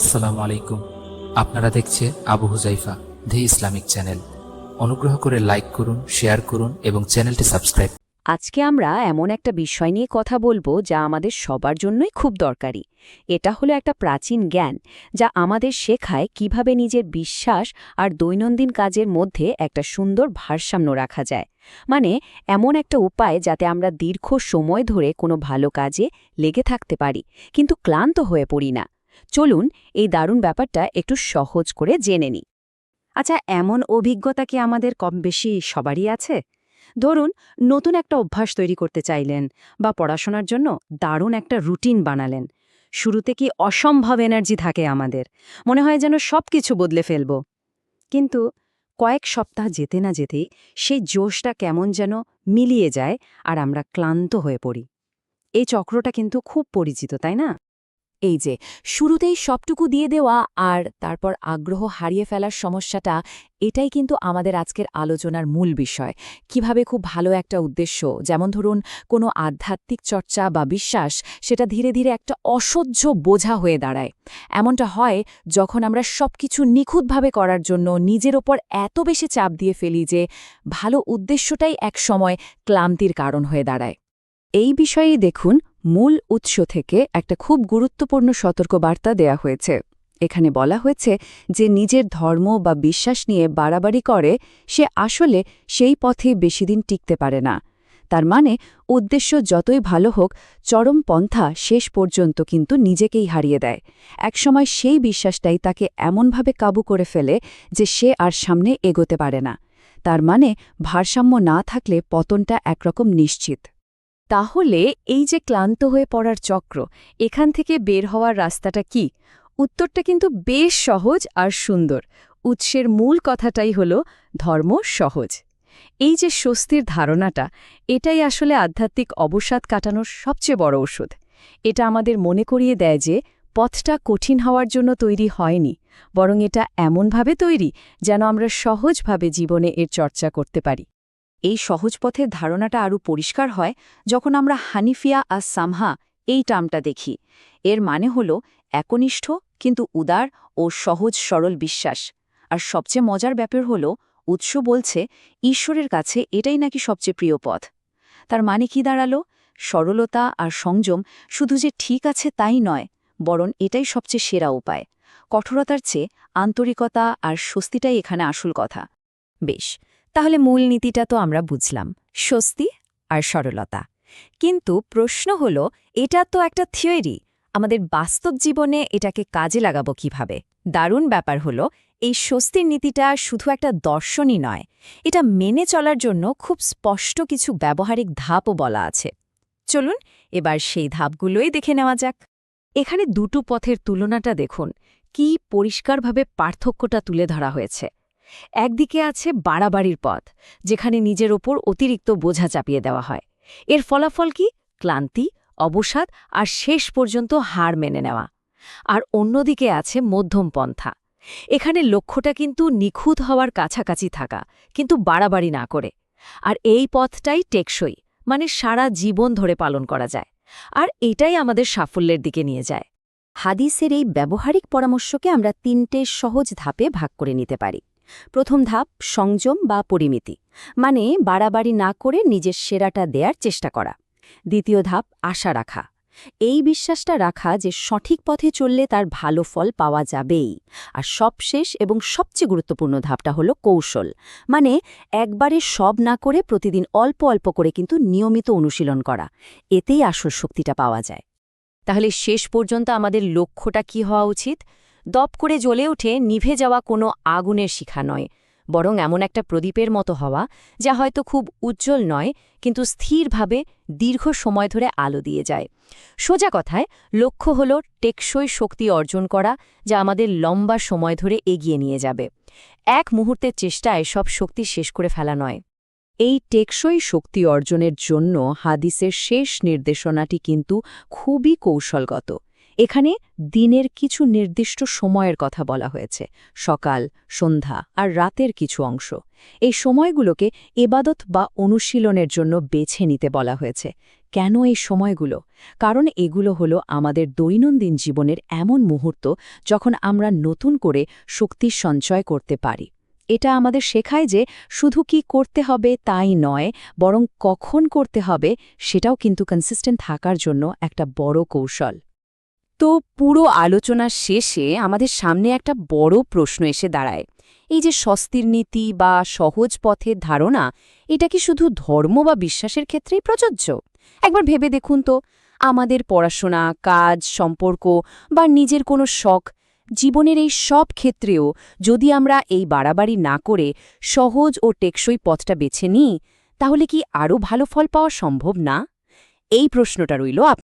আসসালামু আলাইকুম। আপনারা দেখছে আবু হুজাইফা দি ইসলামিক চ্যানেল। অনুগ্রহ করে লাইক করুন, শেয়ার করুন এবং চ্যানেলটি সাবস্ক্রাইব। আজকে আমরা এমন একটা বিষয় নিয়ে কথা বলবো যা আমাদের সবার জন্যই খুব দরকারি। এটা হলো একটা প্রাচীন জ্ঞান যা আমাদের শেখায় কিভাবে নিজের বিশ্বাস আর দৈনন্দিন কাজের মধ্যে একটা সুন্দর ভারসাম্য রাখা যায়। মানে এমন একটা উপায় যাতে আমরা দীর্ঘ সময় ধরে কোনো ভালো কাজে লেগে থাকতে পারি, কিন্তু ক্লান্ত হয়ে পড়ি না। চলুন এই দারুণ ব্যাপারটা একটু সহজ করে জেনে নিই। আচ্ছা, এমন অভিজ্ঞতা কি আমাদের কম বেশি সবারই আছে? ধরুন, নতুন একটা অভ্যাস তৈরি করতে চাইলেন বা পড়াশোনার জন্য দারুণ একটা রুটিন বানালেন। শুরুতে কি অসম্ভব এনার্জি থাকে আমাদের, মনে হয় যেন সবকিছু বদলে ফেলব। কিন্তু কয়েক সপ্তাহ যেতে না যেতেই সেই জোশটা কেমন যেন মিলিয়ে যায় আর আমরা ক্লান্ত হয়ে পড়ি। এই চক্রটা কিন্তু খুব পরিচিত, তাই না? এই যে শুরুতেই সবটুকু দিয়ে দেওয়া আর তারপর আগ্রহ হারিয়ে ফেলার সমস্যাটা, এটাই কিন্তু আমাদের আজকের আলোচনার মূল বিষয়। কিভাবে খুব ভালো একটা উদ্দেশ্য, যেমন ধরুন কোনো আধ্যাত্মিক চর্চা বা বিশ্বাস, সেটা ধীরে ধীরে একটা অসহ্য বোঝা হয়ে দাঁড়ায়। এমনটা হয় যখন আমরা সবকিছু নিখুঁতভাবে করার জন্য নিজের ওপর এত বেশি চাপ দিয়ে ফেলি যে ভালো উদ্দেশ্যটাই একসময় ক্লান্তির কারণ হয়ে দাঁড়ায়। এই বিষয়েই দেখুন, মূল উৎস থেকে একটা খুব গুরুত্বপূর্ণ সতর্কবার্তা দেয়া হয়েছে। এখানে বলা হয়েছে যে নিজের ধর্ম বা বিশ্বাস নিয়ে বাড়াবাড়ি করে সে আসলে সেই পথে বেশিদিন টিকতে পারে না। তার মানে উদ্দেশ্য যতই ভালো হোক, চরম পন্থা শেষ পর্যন্ত কিন্তু নিজেকেই হারিয়ে দেয়। একসময় সেই বিশ্বাসটাই তাকে এমনভাবে কাবু করে ফেলে যে সে আর সামনে এগোতে পারে না। তার মানে ভারসাম্য না থাকলে পতনটা একরকম নিশ্চিত। তাহলে এই যে ক্লান্ত হয়ে পড়ার চক্র, এখান থেকে বের হওয়ার রাস্তাটা কি? উত্তরটা কিন্তু বেশ সহজ আর সুন্দর। উৎসের মূল কথাটাই হল ধর্ম সহজ। এই যে স্বস্তির ধারণাটা, এটাই আসলে আধ্যাত্মিক অবসাদ কাটানোর সবচেয়ে বড় ওষুধ। এটা আমাদের মনে করিয়ে দেয় যে পথটা কঠিন হওয়ার জন্য তৈরি হয়নি, বরং এটা এমনভাবে তৈরি যেন আমরা সহজভাবে জীবনে এর চর্চা করতে পারি। এই সহজ পথের ধারণাটা আরও পরিষ্কার হয় যখন আমরা হানিফিয়া আর সামহা এই টার্মটা দেখি। এর মানে হল একনিষ্ঠ কিন্তু উদার ও সহজ সরল বিশ্বাস। আর সবচেয়ে মজার ব্যাপার হল উৎস বলছে ঈশ্বরের কাছে এটাই নাকি সবচেয়ে প্রিয় পথ। তার মানে কি দাঁড়ালো? সরলতা আর সংযম শুধু যে ঠিক আছে তাই নয়, বরং এটাই সবচেয়ে সেরা উপায়। কঠোরতার চেয়ে আন্তরিকতা আর স্বস্তিটাই এখানে আসল কথা। বেশ, তাহলে মূল নীতিটা তো আমরা বুঝলাম, স্বস্তি আর সরলতা। কিন্তু প্রশ্ন হল, এটা তো একটা থিওরি, আমাদের বাস্তব জীবনে এটাকে কাজে লাগাবো কিভাবে? দারুণ ব্যাপার হল, এই স্বস্তির নীতিটা শুধু একটা দর্শনই নয়, এটা মেনে চলার জন্য খুব স্পষ্ট কিছু ব্যবহারিক ধাপও বলা আছে। চলুন এবার সেই ধাপগুলোই দেখে নেওয়া যাক। এখানে দুটো পথের তুলনাটা দেখুন, কি পরিষ্কারভাবে পার্থক্যটা তুলে ধরা হয়েছে। একদিকে আছে বাড়াবাড়ির পথ, যেখানে নিজের ওপর অতিরিক্ত বোঝা চাপিয়ে দেওয়া হয়। এর ফলাফল কি? ক্লান্তি, অবসাদ আর শেষ পর্যন্ত হার মেনে নেওয়া। আর অন্যদিকে আছে মধ্যম পন্থা। এখানে লক্ষ্যটা কিন্তু নিখুঁত হওয়ার কাছাকাছি থাকা, কিন্তু বাড়াবাড়ি না করে। আর এই পথটাই টেকসই, মানে সারা জীবন ধরে পালন করা যায়। আর এটাই আমাদের সাফল্যের দিকে নিয়ে যায়। হাদিসের এই ব্যবহারিক পরামর্শকে আমরা তিনটে সহজ ধাপে ভাগ করে নিতে পারি। প্রথম ধাপ সংযম বা পরিমিতি, মানে বাড়াবাড়ি না করে নিজের সেরাটা দেওয়ার চেষ্টা করা। দ্বিতীয় ধাপ আশা রাখা, এই বিশ্বাসটা রাখা যে সঠিক পথে চললে তার ভালো ফল পাওয়া যাবেই। আর সবশেষ এবং সবচেয়ে গুরুত্বপূর্ণ ধাপটা হলো কৌশল, মানে একবারে সব না করে প্রতিদিন অল্প অল্প করে কিন্তু নিয়মিত অনুশীলন করা। এতেই আসল শক্তিটা পাওয়া যায়। তাহলে শেষ পর্যন্ত আমাদের লক্ষ্যটা কি হওয়া উচিত? দপ করে জ্বলে ওঠে নিভে যাওয়া কোনো আগুনের শিখা নয়, বরং এমন একটা প্রদীপের মতো হওয়া যা হয়তো খুব উজ্জ্বল নয়, কিন্তু স্থিরভাবে দীর্ঘ সময় ধরে আলো দিয়ে যায়। সোজা কথায় লক্ষ্য হল টেকসই শক্তি অর্জন করা, যা আমাদের লম্বা সময় ধরে এগিয়ে নিয়ে যাবে। এক মুহূর্তের চেষ্টায় সব শক্তি শেষ করে ফেলা নয়। এই টেকসই শক্তি অর্জনের জন্য হাদিসের শেষ নির্দেশনাটি কিন্তু খুবই কৌশলগত। এখানে দিনের কিছু নির্দিষ্ট সময়ের কথা বলা হয়েছে, সকাল, সন্ধ্যা আর রাতের কিছু অংশ। এই সময়গুলোকে ইবাদত বা অনুশীলনের জন্য বেছে নিতে বলা হয়েছে। কেন এই সময়গুলো? কারণ এগুলো হলো আমাদের দৈনন্দিন জীবনের এমন মুহূর্ত যখন আমরা নতুন করে শক্তির সঞ্চয় করতে পারি। এটা আমাদের শেখায় যে শুধু কি করতে হবে তাই নয়, বরং কখন করতে হবে সেটাও কিন্তু কনসিস্টেন্ট থাকার জন্য একটা বড় কৌশল। তো পুরো আলোচনার শেষে আমাদের সামনে একটা বড় প্রশ্ন এসে দাঁড়ায়। এই যে স্বস্তির নীতি বা সহজ পথের ধারণা, এটা কি শুধু ধর্ম বা বিশ্বাসের ক্ষেত্রেই প্রযোজ্য? একবার ভেবে দেখুন তো, আমাদের পড়াশোনা, কাজ, সম্পর্ক বা নিজের কোনো শখ, জীবনের এই সব ক্ষেত্রেও যদি আমরা এই বাড়াবাড়ি না করে সহজ ও টেকসই পথটা বেছে নিই, তাহলে কি আরও ভালো ফল পাওয়া সম্ভব না? এই প্রশ্নটা রইল